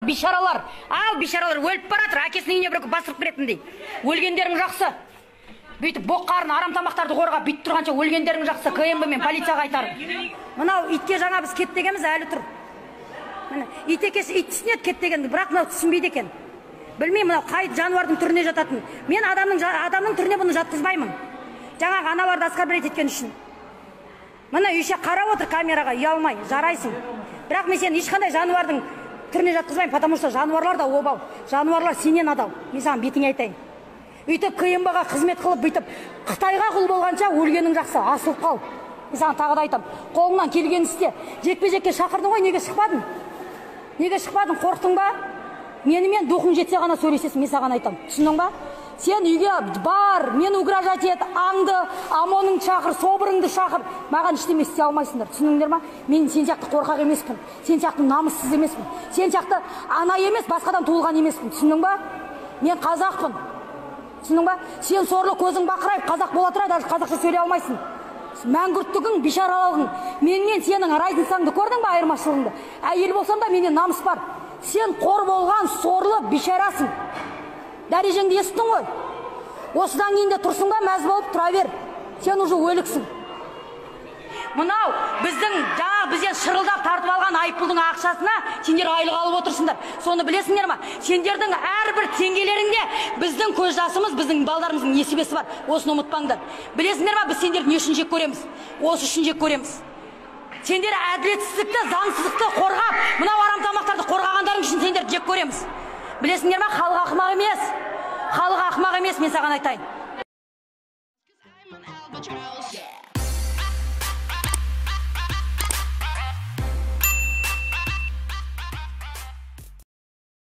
бишаралар. Ал бишаралар өліп баратыр, әкесінің үйіне бір бастырып беретіндей. Өлгендерің жақсы. Бүйтіп боққарын, арам тамақтарды қорға бүйтіп тұрғанша өлгендерің жақсы, КМБ мен полицияға айтарым. Мынау итке жаңа біз кет дегеніміз әлі тұр. Міне, ит екесі ит түсінеді кет дегенді, бірақ мынау түсінбейді екен. Білмеймін, мынау қай жануардың түріне жататын. Мен адамның түріне бұны жатқызбаймын. Жаңағы аналарды оскорблять еткен үшін. Мына үйше қарап отыр камераға, ұялмай, жарайсың. Бірақ мен сен ешқандай жануардың түріне жатқызбаймын, потому что жануарлар да обал. Жануарлар сенен адал. Мен саған бетіңе айтайын. Үйтіп КМБ-ға қызмет қылып, бүйтіп Қытайға құл болғанша өлгенің жақсы, асылып қал. Мен саған тағы да айтам. Қолыңнан келген істе. Жекпе-жекке шақырдың ғой, неге шықпадың? Неге шықпадың? Қорқтың ба? Менімен духың жетсе ғана сөйлесесің, мен саған айтам. Түсіндің ба? Сен үйге бар, мен угрожать ет, аңды, ОМОНың шақыр, собырыңды шақыр. Маған ештеме істей алмайсыңдар. Түсіндіңдер ма? Мен сен сияқты қорқақ емеспін. Сен сияқты намыссыз емеспін. Сен сияқты ана емес, басқадан туылған емеспін. Түсіндің ба? Мен қазақпын. Түсінің ба? Сен сорлы көзің бақырайып, қазақ бола тұра, даже қазақша сөйлей алмайсың. Мәңгүрттігің, бишаралығың. Менен сенің разницаңды көрдің ба, айырмашылығыңды? Әйел болсам да менен намыс бар. Сен қор болған сорлы бишарасың. Дәрежеңді естің ғой. Осыдан кейін де тұрсың ба, мәз болып тұра бер. Сен уже өліксің. Мынау бізден шырылдап тартып алған айыппұлдың ақшасына сендер айлық алып отырсыңдар. Соны білесіңдер ма? Сендердің әрбір теңгелеріңде біздің көз жасымыз, біздің балдарымыздың несібесі бар. Осыны ұмытпаңдар. Білесіңдер ма, біз сендерді не үшін жек көреміз? Осы үшін жек көреміз. Сендер әділетсіздікті, заңсыздықты қорғап, мынау арам тамақтарды қорғағандарың үшін сендерді жек көреміз. Білесіңдер ма, халық ақымақ емес. Халық ақымақ емес, мен саған айтайын.